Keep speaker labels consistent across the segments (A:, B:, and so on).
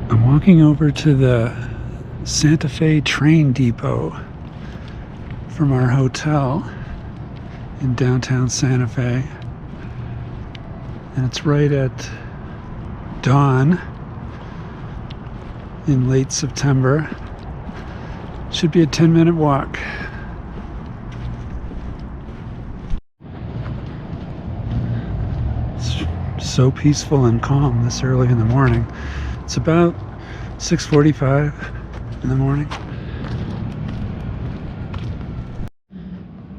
A: I'm walking over to the Santa Fe train depot from our hotel in downtown Santa Fe, and it's right at dawn in late September. Should be a 10-minute walk. It's so peaceful and calm this early in the morning. It's about 6:45 in the morning.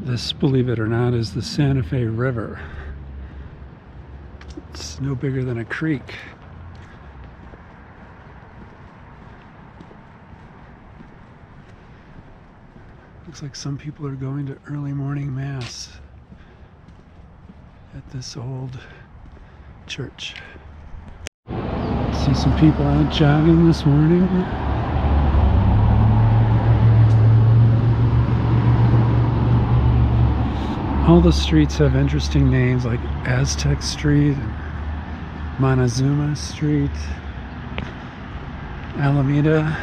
A: This, believe it or not, is the Santa Fe River. It's no bigger than a creek. Looks like some people are going to early morning mass at this old church. See some people out jogging this morning. All the streets have interesting names like Aztec Street, Montezuma Street, Alameda.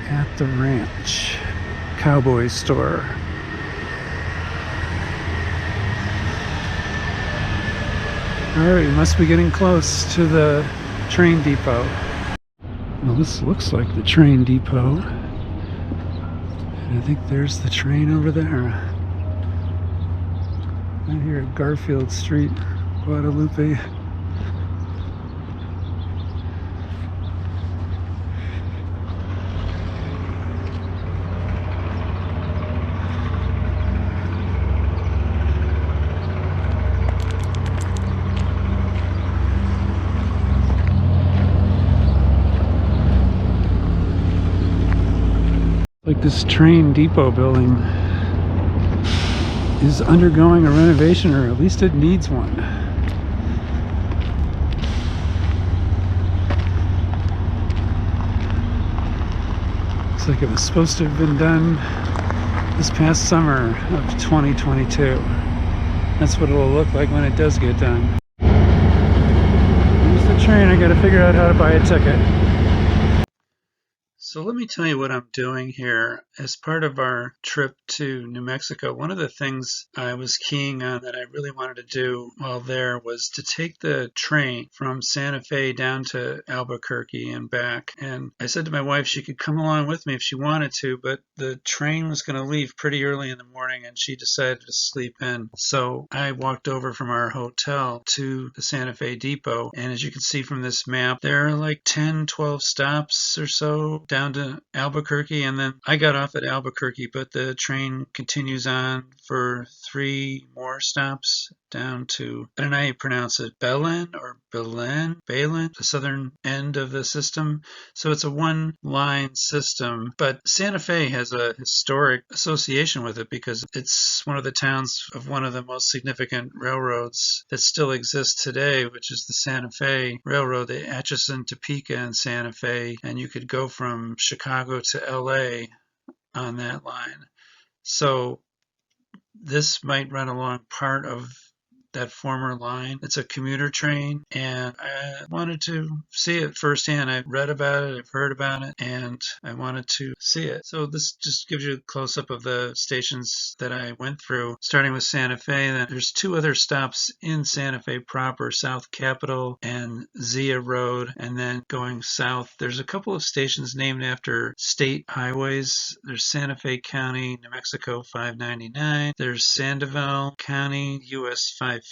A: At the Ranch Cowboy Store. Alright, we must be getting close to the train depot. Well, this looks like the train depot. And I think there's the train over there. Right here at Garfield Street, Guadalupe. Like this train depot building is undergoing a renovation, or at least it needs one. Looks like it was supposed to have been done this past summer of 2022. That's what it'll look like when it does get done. Here's the train. I gotta figure out how to buy a ticket. So let me tell you what I'm doing here. As part of our trip to New Mexico, one of the things I was keying on that I really wanted to do while there was to take the train from Santa Fe down to Albuquerque and back. And I said to my wife she could come along with me if she wanted to, but the train was going to leave pretty early in the morning and she decided to sleep in. So I walked over from our hotel to the Santa Fe depot, and as you can see from this map, there are like 10, 12 stops or so down to Albuquerque, and then I got off at Albuquerque, but the train continues on for 3 more stops down to, I don't know how you pronounce it, Belen, the southern end of the system. So it's a one-line system, but Santa Fe has a historic association with it because it's one of the towns of one of the most significant railroads that still exists today, which is the Santa Fe Railroad, the Atchison, Topeka, and Santa Fe, and you could go from Chicago to LA on that line. So this might run along part of that former line. It's a commuter train, and I wanted to see it firsthand. I've read about it, I've heard about it, and I wanted to see it. So this just gives you a close-up of the stations that I went through, starting with Santa Fe. Then there's 2 other stops in Santa Fe proper, South Capitol and Zia Road, and then going south, there's a couple of stations named after state highways. There's Santa Fe County, New Mexico 599. There's Sandoval County, US 550,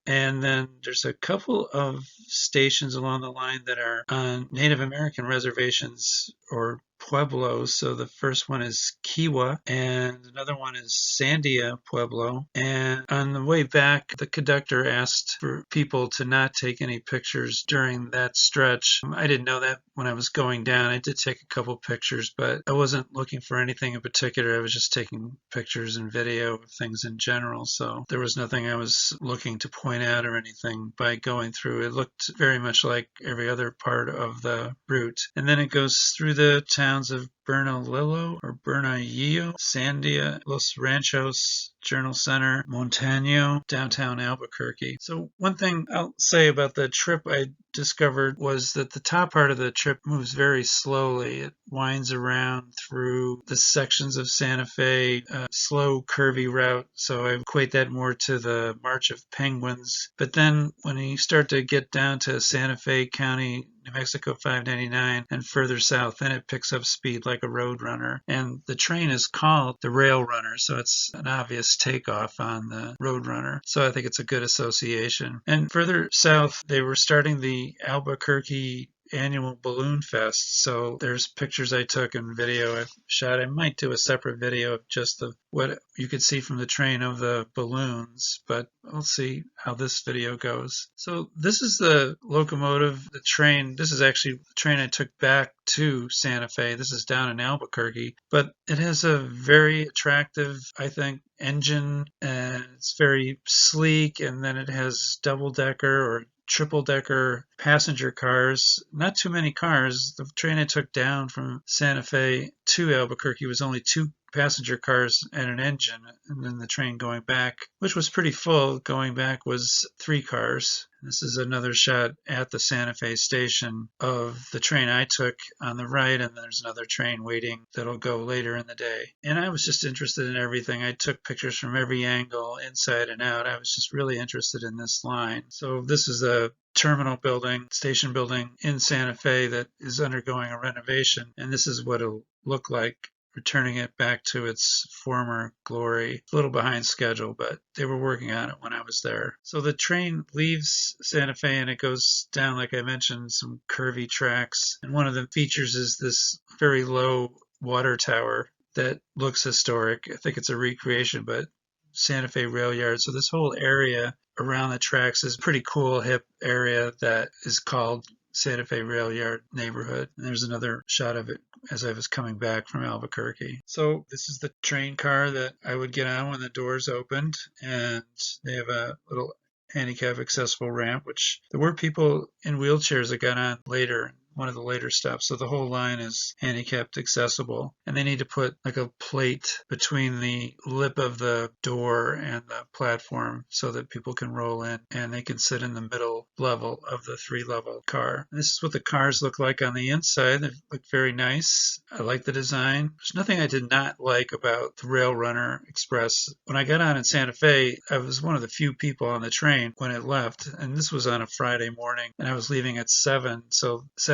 A: and then there's a couple of stations along the line that are on Native American reservations or pueblos. So the first one is Kiowa, and another one is Sandia Pueblo. And on the way back, the conductor asked for people to not take any pictures during that stretch. I didn't know that when I was going down. I did take a couple pictures, but I wasn't looking for anything in particular. I was just taking pictures and video of things in general. So there was nothing I was looking to point out or anything by going through. It looked very much like every other part of the route. And then it goes through the town towns of Bernalillo or Bernalillo, Sandia, Los Ranchos, Journal Center, Montano, downtown Albuquerque. So one thing I'll say about the trip I discovered was that the top part of the trip moves very slowly. It winds around through the sections of Santa Fe, a slow curvy route. So I equate that more to the March of Penguins. But then when you start to get down to Santa Fe County, New Mexico 599 and further south, then it picks up speed like a road runner. And the train is called the Rail Runner, so it's an obvious takeoff on the Road Runner. So I think it's a good association. And further south, they were starting the Albuquerque annual balloon fest. So there's pictures I took and video I've shot. I might do a separate video of just what you could see from the train of the balloons, but we'll see how this video goes. So this is the locomotive, the train. This is actually the train I took back to Santa Fe. This is down in Albuquerque, but it has a very attractive, I think, engine, and it's very sleek, and then it has double-decker or triple-decker passenger cars. Not too many cars. The train I took down from Santa Fe to Albuquerque was only 2 passenger cars and an engine, and then the train going back, which was pretty full, going back was 3 cars. This is another shot at the Santa Fe station of the train I took on the right, and there's another train waiting that'll go later in the day. And I was just interested in everything. I took pictures from every angle, inside and out. I was just really interested in this line. So this is a terminal building, station building in Santa Fe that is undergoing a renovation, and this is what it'll look like, returning it back to its former glory. A little behind schedule, but they were working on it when I was there. So the train leaves Santa Fe and it goes down, like I mentioned, some curvy tracks. And one of the features is this very low water tower that looks historic. I think it's a recreation, but Santa Fe Rail Yard. So this whole area around the tracks is a pretty cool, hip area that is called Santa Fe Rail Yard neighborhood. And there's another shot of it as I was coming back from Albuquerque. So this is the train car that I would get on when the doors opened, and they have a little handicap accessible ramp, which there were people in wheelchairs that got on later, one of the later stops. So the whole line is handicapped accessible, and they need to put like a plate between the lip of the door and the platform so that people can roll in and they can sit in the middle level of the 3-level car. And this is what the cars look like on the inside. They look very nice. I like the design. There's nothing I did not like about the Rail Runner Express. When I got on in Santa Fe, I was one of the few people on the train when it left, and this was on a Friday morning, and I was leaving at 7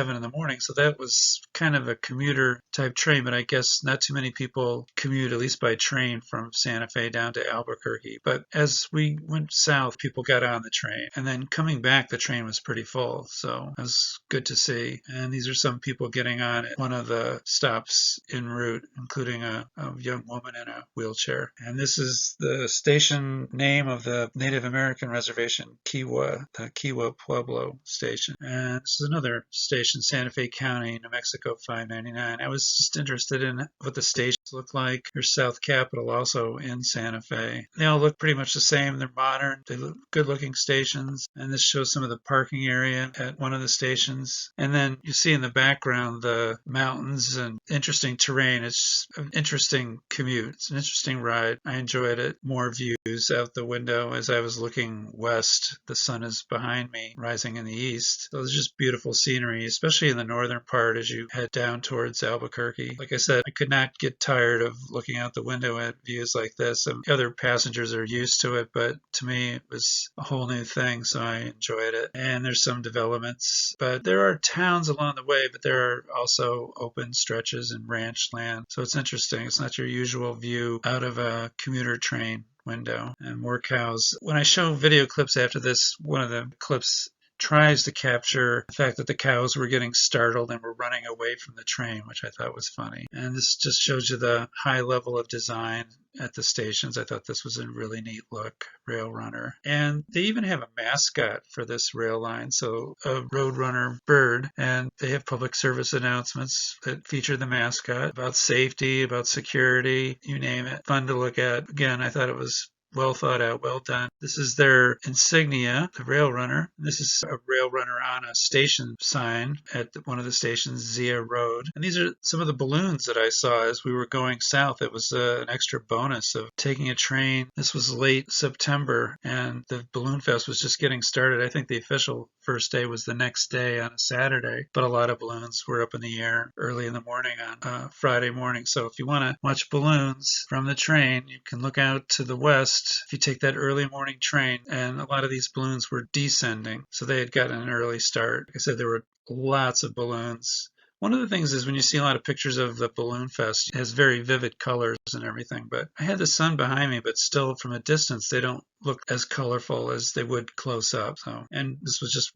A: in the morning. So that was kind of a commuter type train, but I guess not too many people commute, at least by train, from Santa Fe down to Albuquerque. But as we went south, people got on the train. And then coming back, the train was pretty full. So it was good to see. And these are some people getting on at one of the stops en route, including a young woman in a wheelchair. And this is the station name of the Native American reservation, Kiowa, the Kiowa Pueblo station. And this is another station, Santa Fe County, New Mexico 599. I was just interested in what the stations look like. There's South Capitol also in Santa Fe. They all look pretty much the same. They're modern. They look good-looking stations. And this shows some of the parking area at one of the stations. And then you see in the background the mountains and interesting terrain. It's an interesting commute. It's an interesting ride. I enjoyed it. More views out the window as I was looking west. The sun is behind me, rising in the east. So it's just beautiful scenery, especially in the northern part as you head down towards Albuquerque. Like I said, I could not get tired of looking out the window at views like this. Other passengers are used to it, but to me it was a whole new thing, so I enjoyed it. And there's some developments, but there are towns along the way, but there are also open stretches and ranch land. So it's interesting. It's not your usual view out of a commuter train window. And more cows. When I show video clips after this, one of the clips tries to capture the fact that the cows were getting startled and were running away from the train, which I thought was funny. And this just shows you the high level of design at the stations. I thought this was a really neat look, Rail Runner. And they even have a mascot for this rail line, so a Roadrunner bird. And they have public service announcements that feature the mascot about safety, about security, you name it. Fun to look at. Again, I thought it was well thought out, well done. This is their insignia, the Rail Runner. This is a Rail Runner on a station sign at one of the stations, Zia Road. And these are some of the balloons that I saw as we were going south. It was an extra bonus of taking a train. This was late September, and the Balloon Fest was just getting started. I think the official first day was the next day on a Saturday, but a lot of balloons were up in the air early in the morning on Friday morning. So if you want to watch balloons from the train, you can look out to the west if you take that early morning train, and a lot of these balloons were descending, so they had gotten an early start. Like I said, there were lots of balloons. One of the things is when you see a lot of pictures of the Balloon Fest, it has very vivid colors and everything, but I had the sun behind me, but still from a distance, they don't look as colorful as they would close up. So, and this was just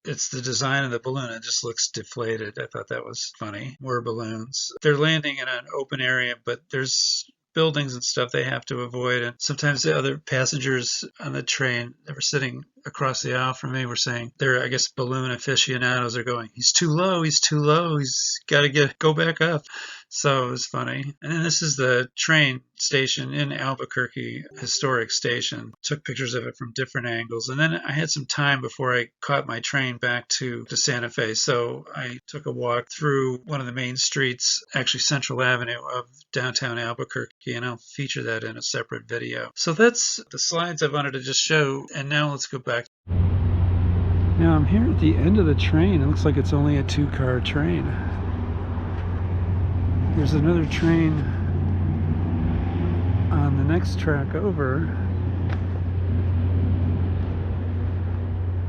A: it's the design of the balloon. It just looks deflated. I thought that was funny. More balloons. They're landing in an open area, but there's buildings and stuff they have to avoid, and sometimes the other passengers on the train that were sitting across the aisle from me were saying they're, I guess, balloon aficionados are going, he's too low, he's got to go back up. So it was funny. And then this is the train station in Albuquerque, historic station. Took pictures of it from different angles. And then I had some time before I caught my train back to Santa Fe. So I took a walk through one of the main streets, actually Central Avenue of downtown Albuquerque, and I'll feature that in a separate video. So that's the slides I wanted to just show. And now let's go back. Now I'm here at the end of the train. It looks like it's only a 2-car train. There's another train on the next track over.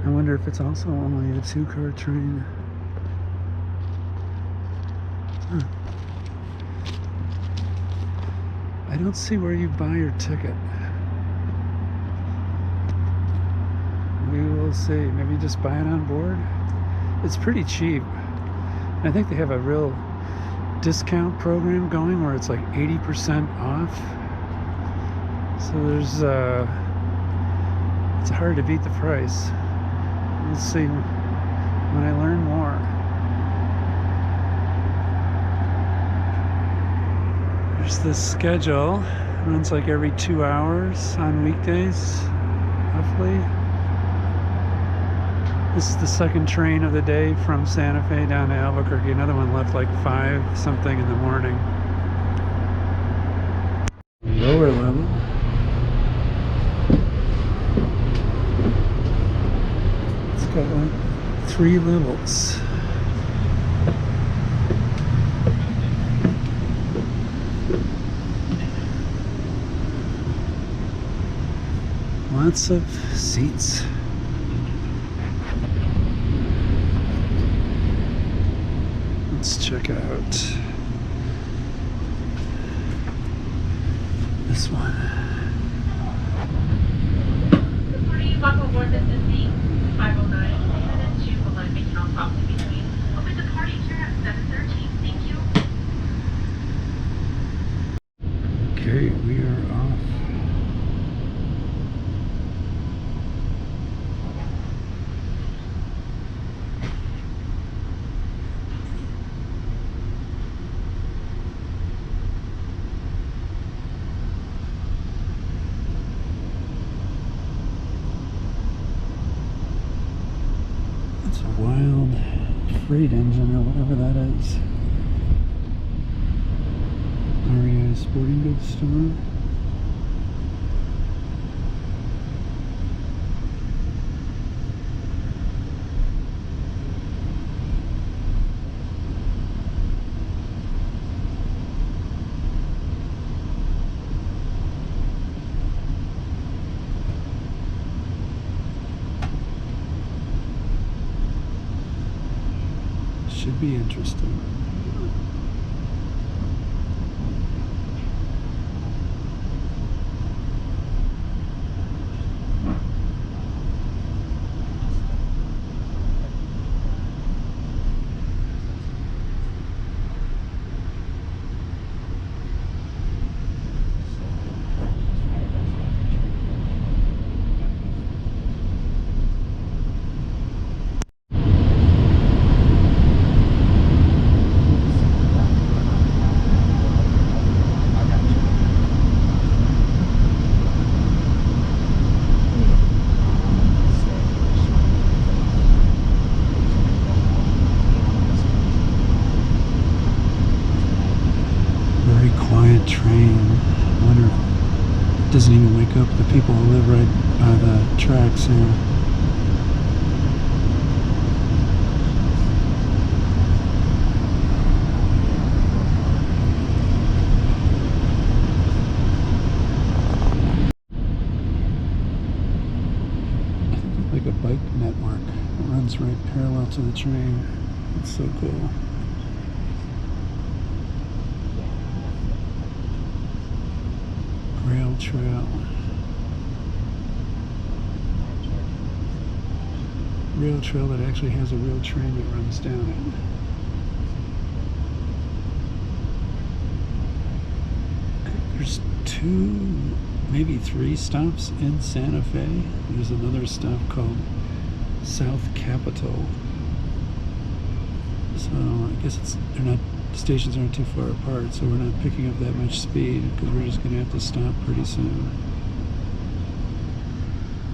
A: I wonder if it's also only a 2-car train. Huh. I don't see where you buy your ticket. We will see. Maybe just buy it on board. It's pretty cheap. I think they have a real discount program going where it's like 80% off. So there's it's hard to beat the price. We'll see when I learn more. There's this schedule. It runs like every 2 hours on weekdays, roughly. This is the second train of the day from Santa Fe down to Albuquerque. Another one left like 5 something in the morning. Lower level. It's got like 3 levels. Lots of seats. Let's check out this one.
B: Good morning, welcome aboard. This is the 509 headed to Olympic Town Property between. Open the party here at 7:13. Thank you.
A: Okay, we are off. Wild freight engine or whatever that is. REI Sporting Goods Store. Should be interesting. quiet train. I wonder if it doesn't even wake up the people who live right by the tracks here. Like a bike network. It runs right parallel to the train. It's so cool. Rail trail. Rail trail that actually has a real train that runs down it. There's 2, maybe 3 stops in Santa Fe. There's another stop called South Capitol. So I guess the stations aren't too far apart, so we're not picking up that much speed because we're just going to have to stop pretty soon.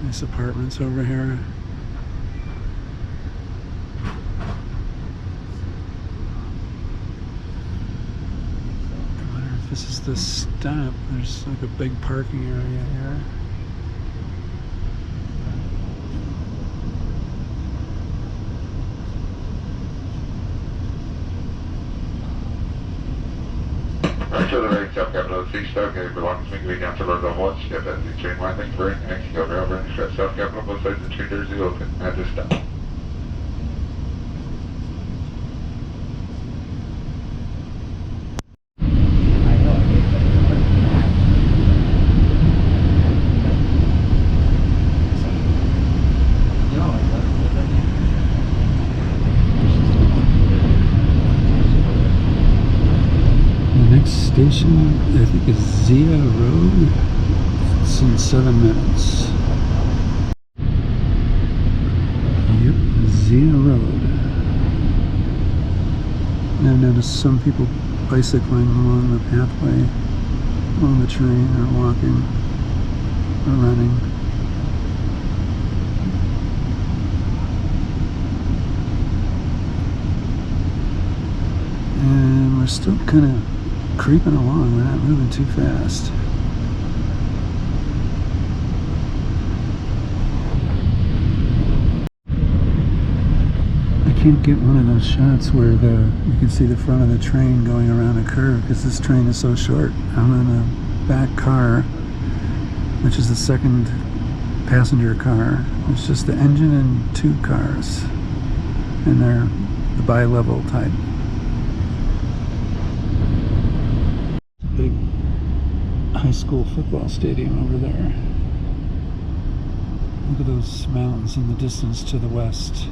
A: Nice apartments over here. I wonder if this is the stop. There's like a big parking area here.
B: Artillery South Capitol 6 Star belongs to me down to the watch step as the train line link burn next to rail burn South Capitol, both sides of the train doors are open at this stop.
A: Station, I think, is Zia Road. It's in 7 minutes. Yep, Zia Road. And I've noticed some people bicycling along the pathway, along the train, or walking, or running. And we're still kind of creeping along. We're not moving too fast. I can't get one of those shots where you can see the front of the train going around a curve because this train is so short. I'm in a back car, which is the second passenger car. It's just the engine and 2 cars, and they're the bi-level type. Big high school football stadium over there. Look at those mountains in the distance to the west.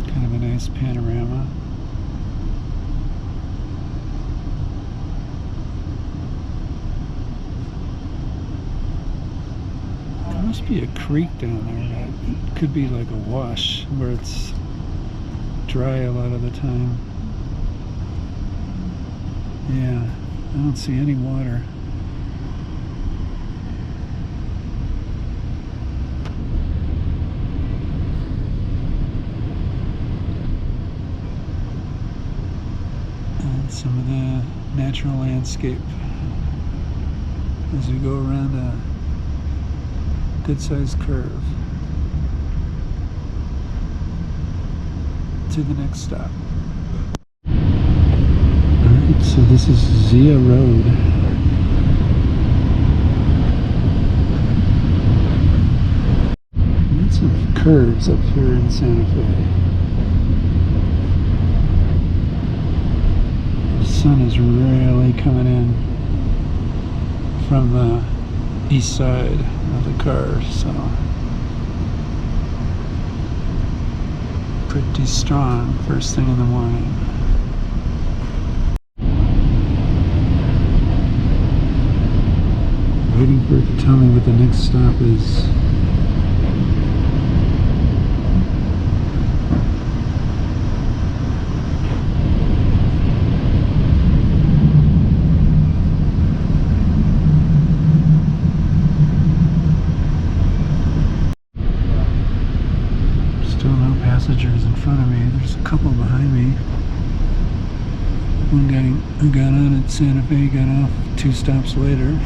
A: Kind of a nice panorama. There must be a creek down there. It could be like a wash where it's dry a lot of the time. Yeah, I don't see any water. And some of the natural landscape as we go around a good-sized curve to the next stop. Alright, so this is Zia Road. Lots of curves up here in Santa Fe. The sun is really coming in from the east side of the car, so pretty strong first thing in the morning. Waiting for it to tell me what the next stop is. Still no passengers cars in front of me. There's a couple behind me. One guy who got on at Santa Fe got off 2 stops later.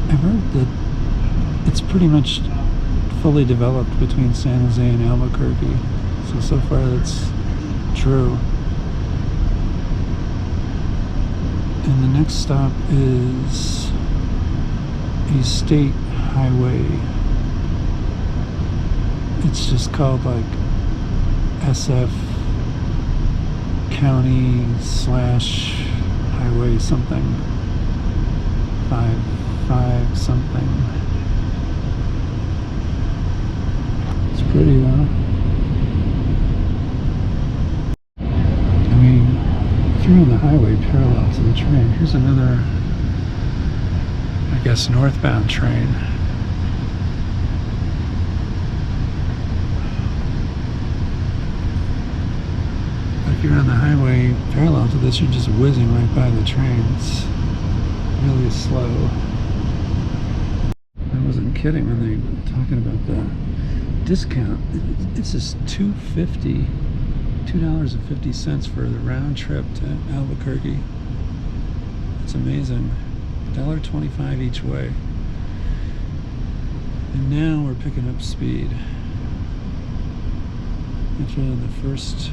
A: I've heard that it's pretty much fully developed between San Jose and Albuquerque. So far that's true. And the next stop is a state highway. It's just called like SF County / highway something. 5 something. It's pretty though. I mean, if you're on the highway parallel to the train, here's another, I guess, northbound train. But if you're on the highway parallel to this, you're just whizzing right by the train. It's really slow. I wasn't kidding when they were talking about the discount. It's just $2.50 for the round trip to Albuquerque. It's amazing. $1.25 each way. And now we're picking up speed. After the first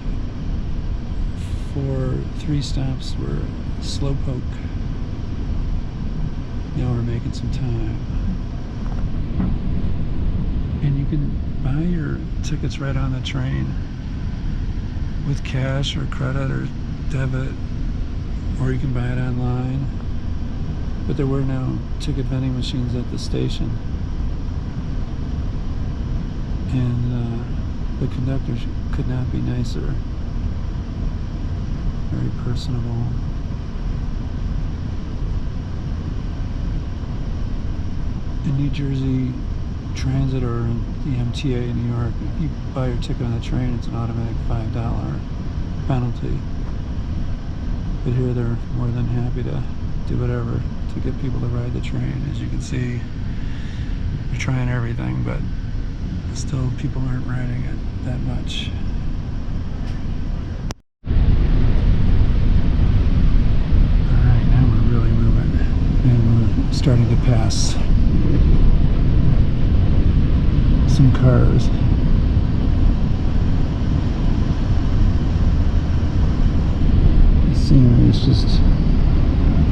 A: 3 stops were slowpoke. Now we're making some time. And you can buy your tickets right on the train with cash or credit or debit, or you can buy it online. But there were no ticket vending machines at the station. And the conductor could not be nicer. Very personable. In New Jersey Transit or the MTA in New York, if you buy your ticket on the train, it's an automatic $5 penalty. But here they're more than happy to do whatever to get people to ride the train. As you can see, they're trying everything, but still people aren't riding it that much. Alright, now we're really moving. And we're starting to pass some cars. The scenery is just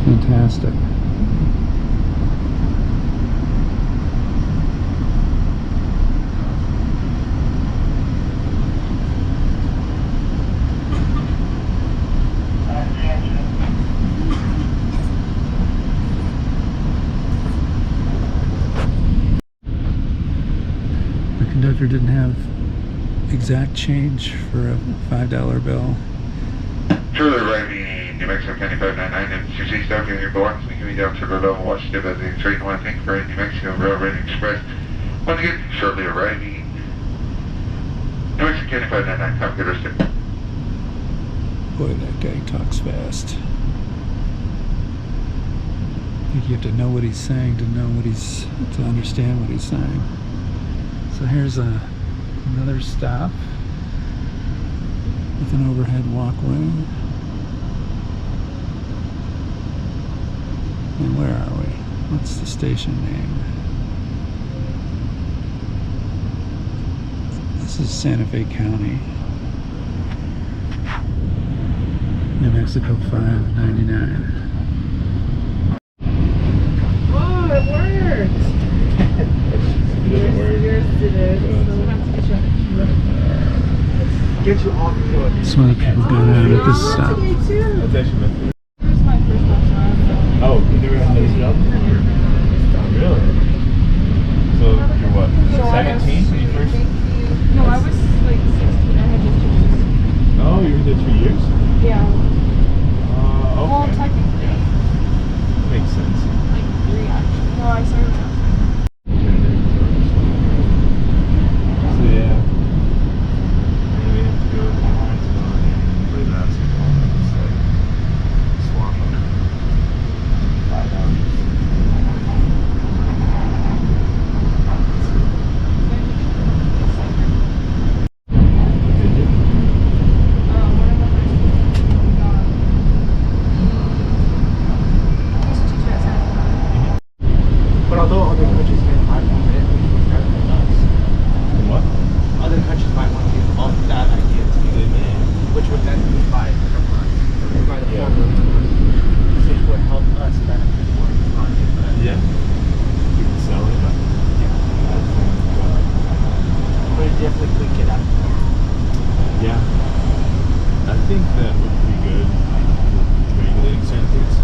A: fantastic. The conductor didn't have exact change for a $5 bill.
B: Truly arriving New Mexico County 599 and 6 stop in your belongings. We can be down to the level watch step as the train 1 thing for New Mexico Railroad Express. Once again, shortly arriving New Mexico County 599. Have a good rest of the day.
A: Boy, that guy talks fast. I think you have to know what he's saying to understand what he's saying. So here's another stop with an overhead walkway. And where are we? What's the station name? This is Santa Fe County, New Mexico 599.
C: Oh, it worked! Yours did it. So we'll have to
D: Get you off the foot.
A: Some other people got out at this stop.
C: today too.
D: That's actually my first.
C: This was my first last time.
D: Oh, you never had this job before? Really? So you're what? 17 when you first?
C: No, I was like 16. I had just 2 weeks.
D: Oh, you were there 2 years?
C: Yeah.
D: Okay.
C: Well, technically,
D: Makes sense.
C: like 3 actually. No, I started last week.
D: So yeah. And we have to go to Barnesville and play basketball. It's like
E: other countries can buy from it, which better than us.
D: And what?
E: Other countries might want to use off that idea too.
D: They may.
E: Which would then be by from us, or by the
D: Yeah.
E: former from us, which would help us benefit more on it. But
D: Yeah. You can sell it, but I think,
E: but it definitely could get out.
D: yeah. I think that would be good with regulating certain things.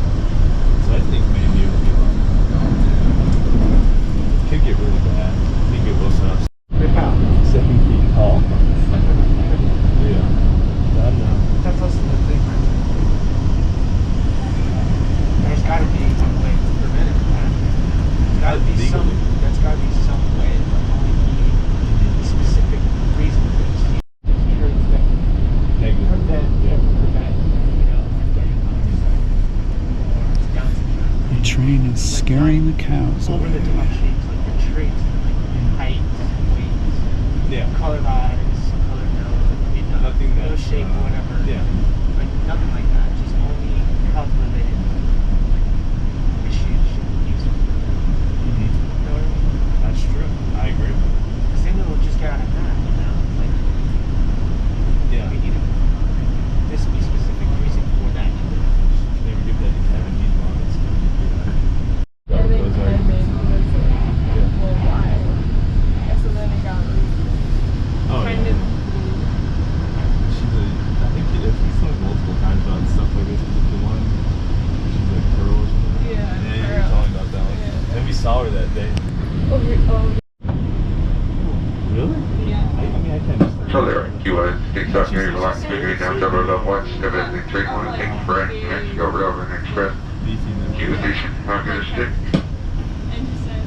D: So I think maybe it would be like, it could get really bad. I think it will stop. 7 feet tall. Yeah. I don't know.
E: That's also the thing, right? There's got to be some way to prevent it from happening. There's got to be some.
D: Legally.
E: There's got to be some way to only be specific reason for this. Traits that
D: Negative.
E: prevent,
D: Yeah.
E: you know, from getting homicide or Down syndrome.
A: The train is scaring the cows
E: Over the
A: away.
E: top shapes, like your traits, like height, weight,
D: Yeah.
E: color eyes, color nose, you know,
D: Nothing that,
E: nose shape, or whatever.
D: Yeah.
E: Like nothing like that. Just only health related issues should be used.
D: Mm-hmm.
E: You know what I mean?
D: That's true. I agree.
E: Because then it'll just get out of hand, you know? Like
D: Yeah.
E: we need to this be specific reason for that.
D: They would give that to Kevin. He's one that's going to do that.
C: And then
D: Those
C: Kevin
D: arguments.
C: was like, well, why? And so then it got
D: Oh,
C: kind
D: yeah.
C: of.
D: She's a, I think he's told multiple times about stuff like this. Is the one? She's like Pearl or something.
C: Yeah,
D: Yeah, you were
C: Pearl.
D: telling about that one.
C: Yeah.
D: Then we saw her that day. Really?
C: Yeah.
D: I mean, I can't just.
B: So there, QS, takes off near the last figure down several levels west of it, the 3-1 takes for New Mexico Railroad Express. Q station, how good is it?
C: And he said,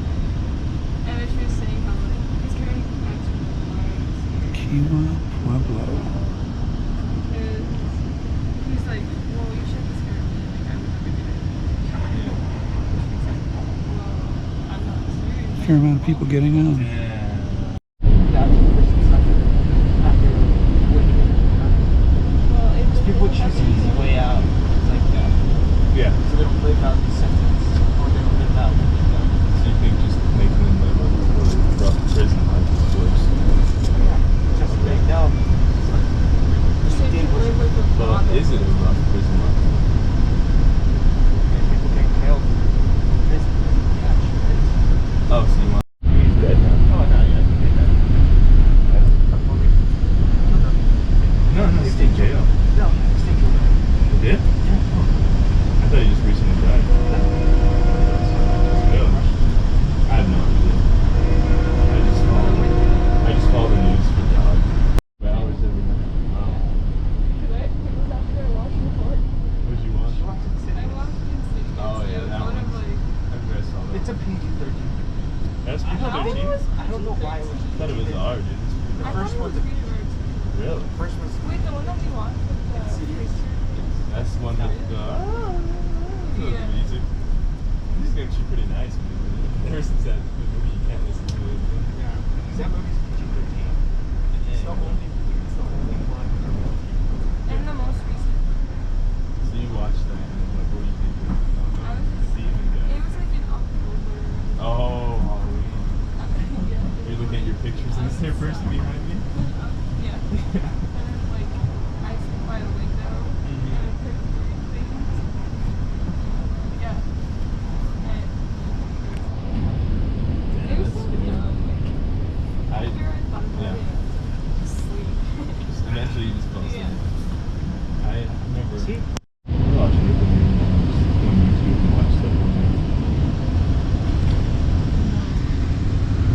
C: and then she was saying how like he's carrying back to the
A: Kima Pueblo.
C: because he's like, well, you should just carry me. Like I would never do it. He's like, well, I'm not serious.
A: Fair amount of people getting on.
E: That person suffered after winning it.
C: Well, if
E: Because people choose the easy way out like that.
D: Yeah.
E: So they don't live out the sentence, or they don't live out what they've done.
D: So you think just making them live a really rough prison life is worse?
E: Just they know. What you did was
C: live with the
D: Well,
C: father.
D: is it a rough prison life?
E: people get killed. This yeah, sure is.
D: Oh, so you want. He's dead now.
E: Oh no, yeah, they did that.
D: No, no, he's in jail.
E: No, it's taken over.
D: He did?
E: Yeah.
D: I thought he just recently died. Really? I have no idea. I just follow the news for God. Hours every night. Wow.
C: It was after I watched the court.
D: What'd you watch?
C: I watched in City.
D: Oh, yeah, that
C: one.
D: one.
C: Of like,
D: I think I saw that.
E: It's a PG-13.
D: That's
C: I thought it
D: PG-13?
C: was.
E: I don't know why it was.
D: I thought it was R, dude.
E: The
C: I
E: first
C: thought it
E: one's
C: was
E: a
C: rated R too.
D: Really?
E: First one's
C: Wait, the one that we watched with the
E: Insidious?
C: picture?
D: That's the one with the.
C: Yeah.
D: Music. This is actually pretty nice. Ever since that movie, you can't listen to it.
E: Yeah. That movie's PG-13. It's the only one.
C: And the most recent.
D: So you watched that, and what were you thinking?
C: I was just.
D: See even
C: It
D: good.
C: was like in October.
D: Oh, Halloween.
C: Yeah.
D: You're looking at your pictures. Is there a person behind me?
C: Yeah. And then like I sit by the window and I couldn't read things. Yeah. And it was so dumb.
D: I,
C: After I thought about
D: yeah.
C: it, sleep.
D: Eventually, you just fell asleep.
C: Yeah.
D: I remember.
E: See?
D: I watched it on YouTube and watched stuff on there.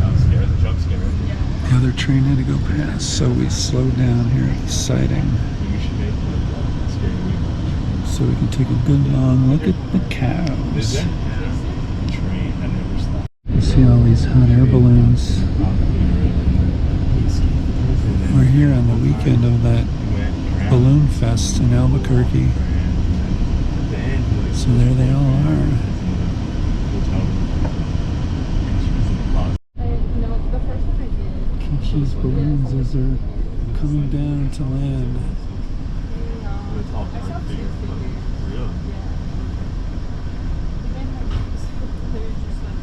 D: That was scary. The jump scare.
C: Yeah.
A: The other train had to go past, so we slowed down here at the siding
D: We should make like that scary week.
A: so we can take a good long look at the
D: Is
A: cows.
D: there? The train that never stopped.
A: You see all these hot air balloons. We're here on the weekend of that balloon fest in Albuquerque. So there they all are.
C: No, the first one I did.
A: Catch these balloons as they're coming down to land.
C: No. I saw two figures.
D: Really?
C: Yeah. They had they're just like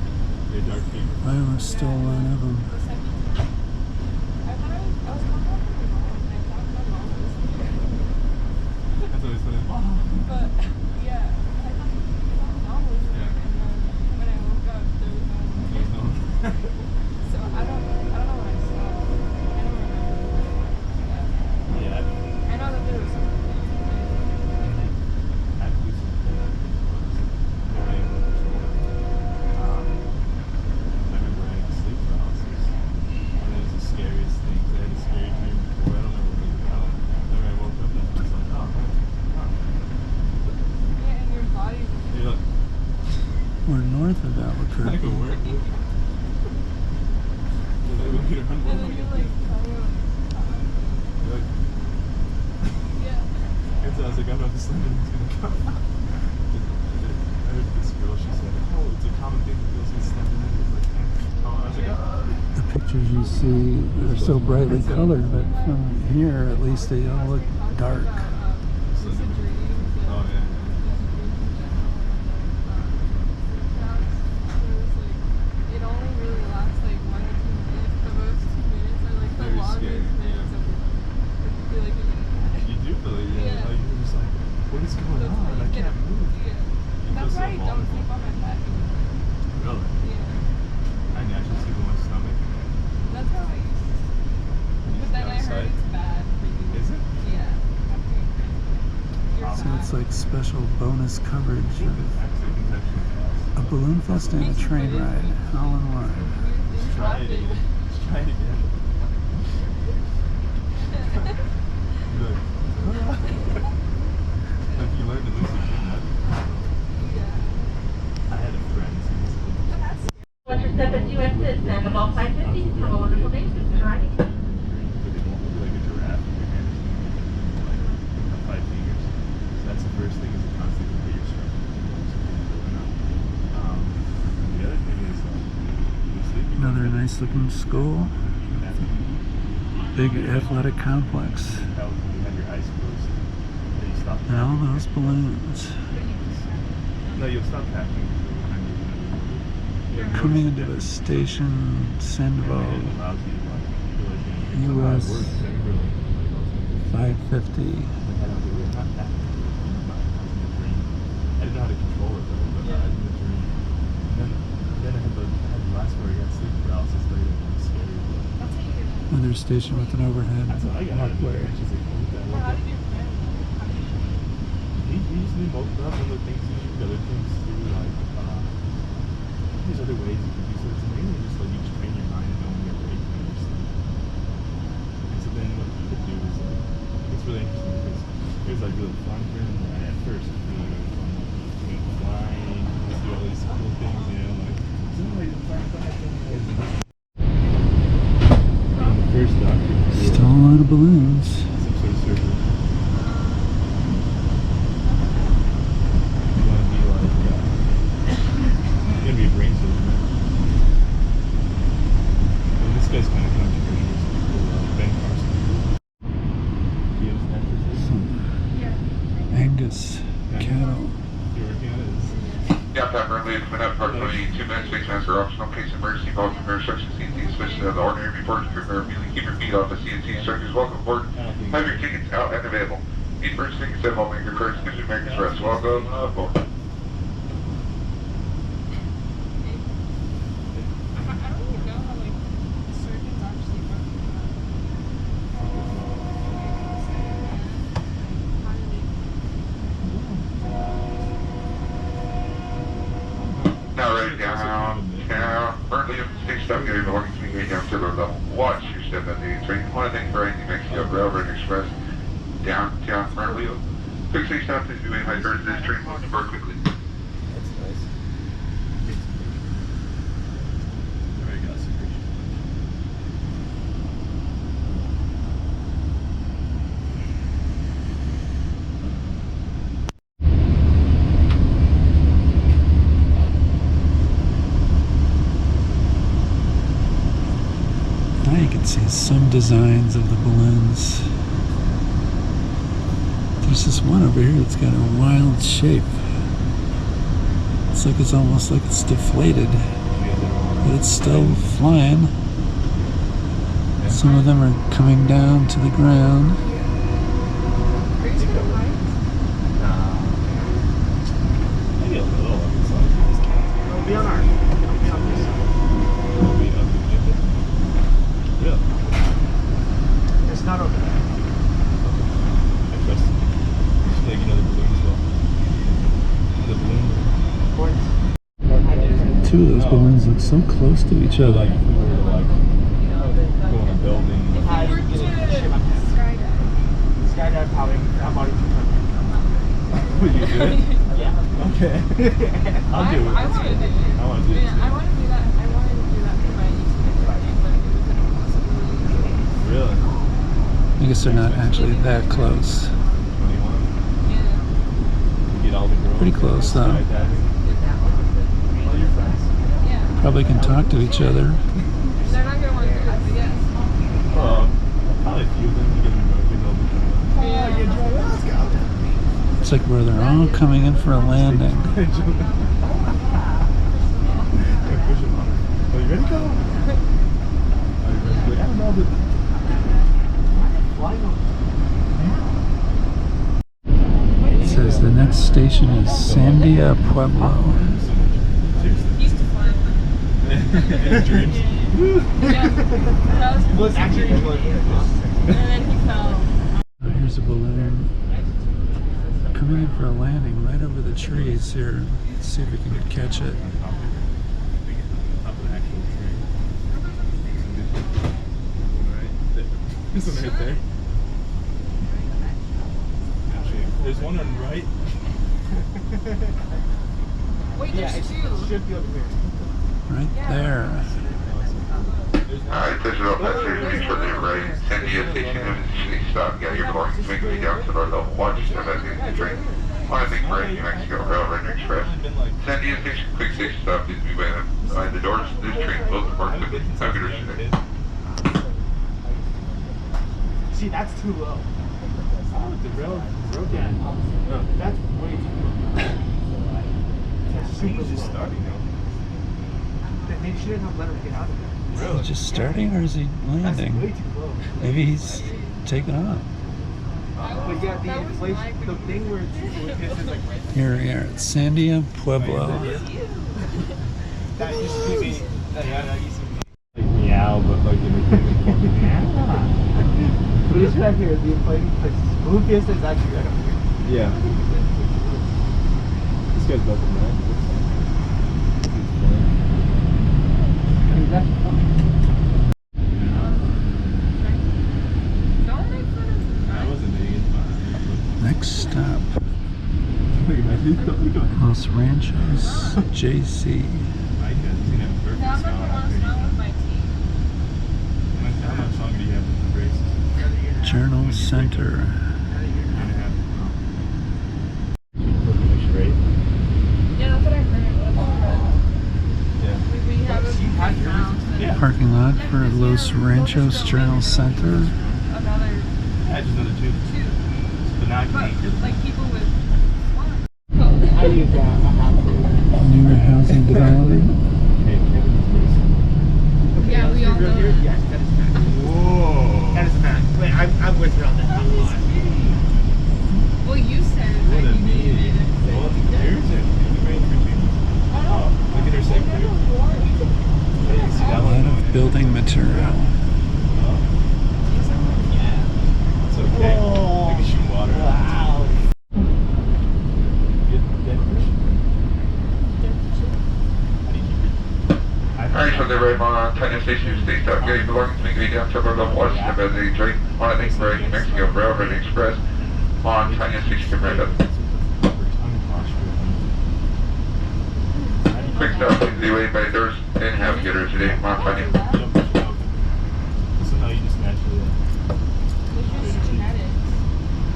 D: They're dark figures.
A: Why was still one of them?
C: The second time. I thought I was calling out for my mom, and I thought my mom was here.
D: That's always funny. Mom.
C: But yeah, I thought my mom was here,
D: Yeah.
C: and then when I woke up, there was no one.
D: There's no.
C: So I don't know what I saw. I don't remember.
D: Yeah.
C: I know that there was something.
D: I have to do something. I remember I had sleep paralysis. And it was the scariest thing. I had a scary dream before. I don't remember what it was about. And then I woke up and I was like, oh,
C: Yeah, and your body.
D: You're like,
A: We're north of
D: I
A: Albuquerque.
D: go work.
C: And then you're like,
D: You're like,
C: yeah.
D: and so I was like, I'm not the Slenderman's gonna come. I heard this girl, she said, oh, it's a common thing that girls get Slenderman. It's like, oh, I was like, oh.
A: The pictures you see are so brightly colored, but from here at least they all look dark.
C: Lucid dreams.
D: Oh, yeah.
C: It only really lasts like 1 or 2 minutes, but those 2 minutes are like the
D: Very
C: longest
D: scary,
C: minutes of your life. Like you feel like you're gonna die.
D: You do believe it.
C: Yeah.
D: Like, you're just like, what is going
C: That's
D: on?
C: why
D: I
C: you
D: can't move.
C: Yeah.
D: You
C: That's
D: feel
C: why I
D: so
C: don't
D: vulnerable.
C: sleep on my back anymore.
D: Really?
C: Yeah.
D: I naturally sleep on my stomach.
C: That's how I used to. But then I heard it's bad for you.
D: Is it?
C: Yeah. You're
A: So
C: fat.
A: it's like special bonus coverage of
D: Actually, it's actually fast.
A: a balloon fest and a train ride all in one.
D: Let's try it again. Let's try it again. You're like, like you learn to lose your dream. I had a friend who used to
F: Watch your step as you exit, stand about 550. Have a wonderful day, Mr. Riding.
D: but it won't look like a giraffe in your hand. It's like 5 fingers. So that's the first thing is a constant behavior structure. The other thing is you sleep.
A: Another nice looking school, big athletic complex,
D: You have your eyes closed. Then you stop.
A: and all those balloons.
D: No, you'll stop tapping.
A: Coming into the station, Sandoval, US 550.
D: I didn't know how to control it though, but I did the dream. Then I had the last where I got sleep paralysis later, and it was scary.
C: That's how you get it.
A: Another station with an overhead
D: That's what I got out of
A: walkway.
D: it. She's like, what the
C: Well, how
D: hell?
C: did your friend know? How did you
D: He just knew most of the things to do, the other things too, like, there's other ways you can do so. It's mainly just like you train your mind to know when you're awake and when you're asleep. And so then what he would do is, it's really interesting because it was like really fun for him at first. It was really, really fun. He went flying, he would do all these cool things, you know, like, somebody flying guys. And the first doctor would do
A: Still a lot of balloons.
D: some sort of surgery. You want to be like, you're gonna be a brain surgeon. And this guy's kind of controversial. Ben Carson. Do you understand this?
A: Angus cattle.
D: You're working on it?
B: Yeah, Pat Burnley, it's been up approximately 2 minutes. Face masks are optional. In case of emergency, follow the instructions. CNC switch to the ordinary before immediately keep your feet off the CNC instructors. Welcome aboard. Have your tickets out and available. Need first tickets at all major cards, gives you American Express. Welcome aboard.
C: I don't even know how like surgeons actually work. How do they?
B: Now ready down. Currently up to 6 stop getting belonging to me down to the level. Watch your step at the train. One thing for New Mexico Railroad Express. Downtown currently. Quick 6 stop is doing my first this train moving more quickly.
D: That's nice. Alright guys, appreciate it.
A: Now you can see some designs of the balloons. There's this one over here that's got a wild shape. It's almost like it's deflated.
D: You guys ever want
A: but it's still flying. Some of them are coming down to the ground.
C: Are you scared of heights?
D: Maybe a little. It's like this can't.
E: It'll be on our. It'll be on this side.
D: It'll be up to it. Really?
E: It's not over there.
D: I trust you. Like, you know, the balloon as well. The balloon.
A: Two of those balloons look so close to each other.
D: Like, if we were to, like, go in a building.
C: If you were to skydive.
E: Skydive, probably. I'm already too
D: Would you do it?
E: Yeah.
D: Okay. I'll do it.
C: I want to do it.
D: I want to do it.
C: Yeah, I want to do that. I wanted to do that for my YouTube project, but it was an impossibility.
D: Really?
A: I guess they're not actually that close.
D: 21.
C: Yeah.
D: You get all the girls.
A: Pretty close, though.
D: Skydiving. All your friends.
C: Yeah.
A: Probably can talk to each other.
C: They're not going to want to do it, but yes.
D: Well, probably a few of them you get emoted, they'll become
C: Yeah.
D: let's go.
A: It's like where they're all coming in for a landing.
D: Yeah, push them on. Are you ready to go? Are you ready to go? I don't know, but
A: It says the next station is Sandia Pueblo.
C: He used to fly one.
D: in his dreams.
C: Yeah. That was
E: Well, it's actually
C: dream.
E: really
C: And then he fell.
A: Here's a balloon coming in for a landing right over the trees here. Let's see if we can catch it.
D: Top of the actual tree. Right there. There's one right there. Actually, there's one on the right.
C: Wait,
E: Yeah,
C: there's
E: it
C: two.
E: should be over here.
A: Right there.
B: Alright, this is up at 60 for the right. Sandia Station is stop. Got your belongings making me down to the level 1. Step out the train. On a big right, New Mexico Railroad Express. Sandia Station, quick station stop. Please be behind the doors. This train will depart quickly. Have a good rest of your day.
E: See, that's too low.
D: The road.
E: Yeah. No, that's way too low. That's super
D: He's just
E: low.
D: starting now.
E: They shouldn't have let him get out of there.
A: Is he just starting or is he
E: That's way
A: landing?
E: too low.
A: Maybe he's taking off.
E: But yeah, the inflation, the thing where it's is like
A: Here we are at Sandia Pueblo.
E: that used to be. That used to be.
D: Like meow, but like in the
E: But this right here, the inflating place. Blue Fiesta is actually right up here.
D: Yeah. This guy's about to mad.
E: I mean, that's fun.
C: Don't make fun of
D: I wasn't being fine.
A: Next stop,
D: Look at that.
A: Los Ranchos, JC.
D: My God, he's gonna have a perfect
C: I'm not
D: smile
C: going to want
D: after
C: to
D: he's
C: smell
D: done.
C: with my teeth.
D: How much longer do you have with the braces?
A: Journal Center.
D: Year and a half. Looks great.
C: Yeah, that's what I heard.
D: Yeah.
C: Like we have a big house and
D: Yeah.
A: Parking lot for Los Ranchos Journal Center.
C: another
D: Yeah, just another two.
C: two.
D: But not
C: But
D: connected.
C: like people with one.
E: I use that. I have to.
A: New housing development.
D: Hey, Kevin's braces.
C: Yeah, we all know that.
E: Yes, that is fact.
D: Whoa.
E: That is fact. Wait, I'm with her on that. I'm lying.
C: Well, you said
D: What
C: that
D: a
C: you needed
D: mean.
C: it.
D: Well, here's it. Oh, look at her second here. Hey, you see
A: A
D: that
A: lot
D: one?
A: of building material.
D: Oh. Yeah. It's okay. I can shoot water.
E: Wow.
D: Good dead fish. How do you keep your...
B: Alright, so they're right on China Station, stay stop. Got your belongings making me down to the level 1. Step out the train. On a big right, New Mexico Railroad Express. On China Station, right up. Quick stop, please be waiting by the doors and have a good rest of your day. Mount China.
D: So now you just naturally...
C: It's just genetics.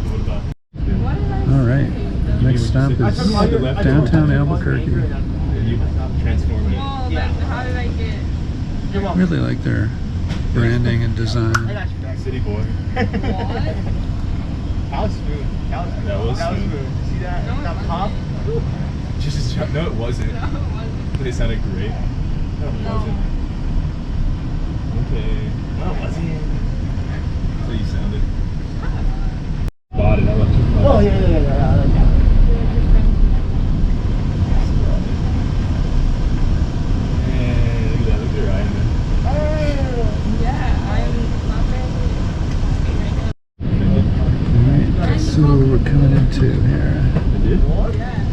D: What about...
C: What did I
A: All right.
C: say?
A: Next stop is downtown Albuquerque.
D: You transform it.
C: Well,
E: Yeah.
C: then how did I get?
E: You're welcome.
A: Really like their branding and
E: I
A: design.
E: got you back.
D: City boy.
C: What?
E: That was smooth. That was smooth.
D: That was smooth.
E: See that?
C: No, it
E: that pop?
D: No, it wasn't.
C: No, it wasn't.
D: But it sounded great.
E: That
C: No.
D: wasn't. Okay. No, it wasn't. That's how you sounded. Bought it. I left it.
E: Oh, yeah.
D: Hey, look at that. Look at your eye in there.
C: Yeah, I'm not very happy right now.
A: Alright, so we're coming into here.
D: I did?
C: Yeah.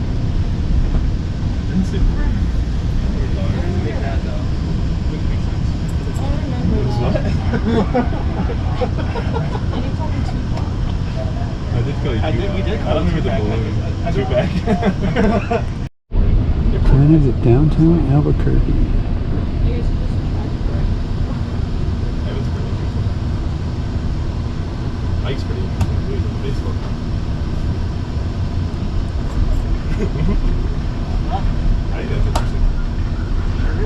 D: Didn't see
C: I remember that. And you told me too far.
D: I did call you
E: we did
D: I don't remember the balloon. Too back.
A: Coming into downtown Albuquerque.
C: You guys are just attracted, right?
D: That was pretty interesting. Mike's pretty interesting. He was on Facebook. I think that's interesting.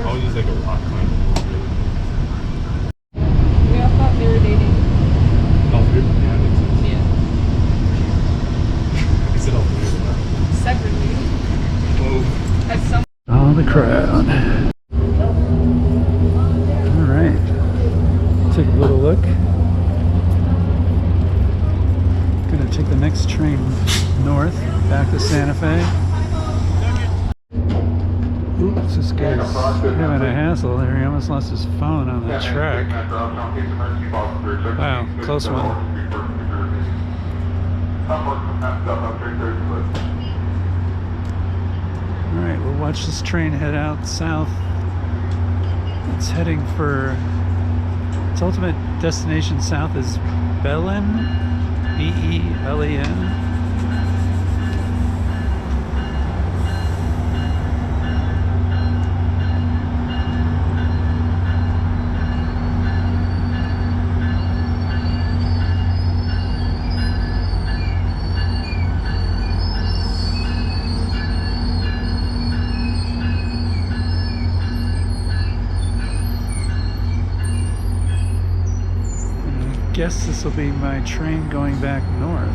D: I'll use like a rock climbing.
C: We all thought they were dating.
D: All three of them? Yeah, that makes sense.
C: Yeah.
D: I said all three of them.
C: Separately.
D: Whoa.
C: As some.
A: Oh, the crowd. Alright. Take a little look. Gonna take the next train north, back to Santa Fe. Oops, this guy's having a hassle there. He almost lost his phone on the track. Wow, close one. Alright, we'll watch this train head out south. It's heading for its ultimate destination south is Belen, B-E-L-E-N. I guess this will be my train going back north.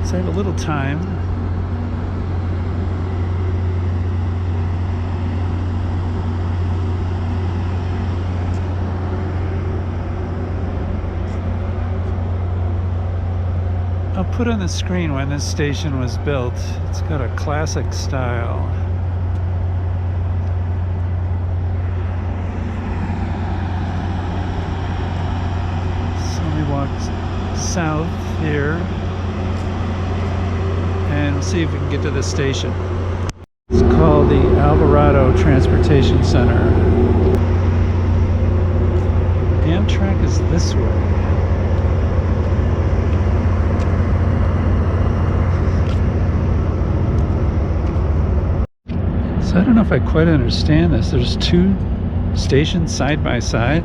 A: So I have a little time. I'll put on the screen when this station was built. It's got a classic style. South here and we'll see if we can get to the station. It's called the Alvarado Transportation Center. Amtrak is this way. So I don't know if I quite understand this. There's two stations side by side.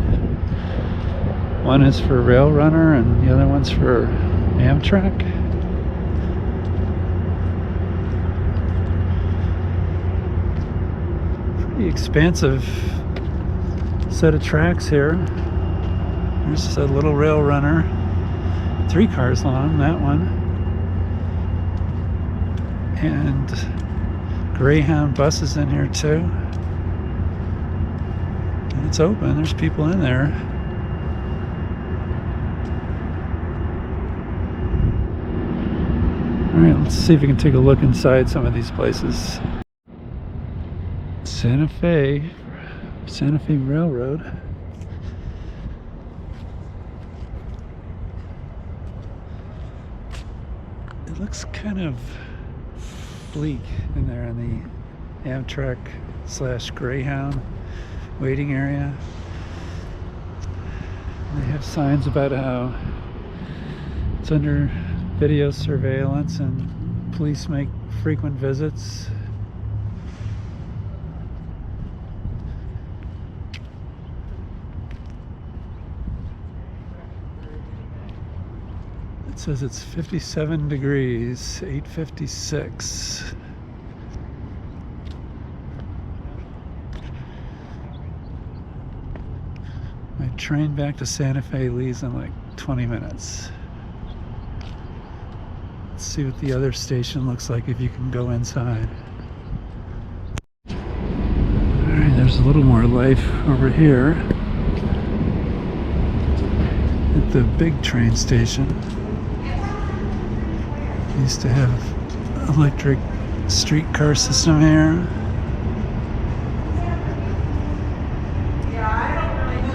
A: One is for Rail Runner and the other one's for Amtrak. Pretty expansive set of tracks here. There's a little Rail Runner, 3 cars long, that one. And Greyhound buses in here too. And it's open, there's people in there. Alright, let's see if we can take a look inside some of these places. Santa Fe Railroad. It looks kind of bleak in there in the Amtrak / Greyhound waiting area. They have signs about how it's under video surveillance and police make frequent visits. It says it's 57 degrees, 8:56. My train back to Santa Fe leaves in like 20 minutes. Let's see what the other station looks like if you can go inside. Alright, there's a little more life over here at the big train station. Used to have electric streetcar system here.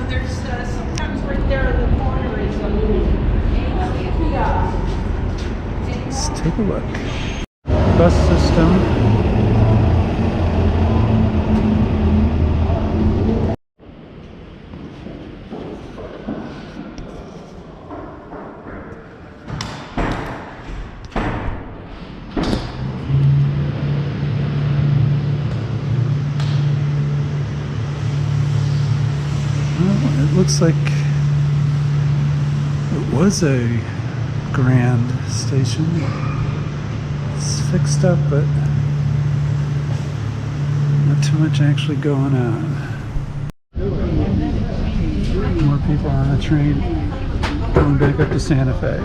F: There's sometimes right there in the corner is a little kiosk.
A: Let's take a look. Bus system. Well, it looks like it was a grand station. It's fixed up, but not too much actually going on. More people on the train going back up to Santa Fe.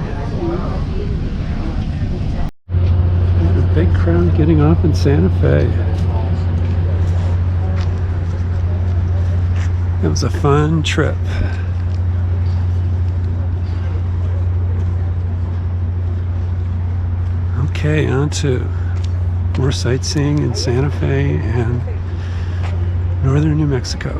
A: A big crowd getting off in Santa Fe. It was a fun trip. Okay, on to more sightseeing in Santa Fe and northern New Mexico.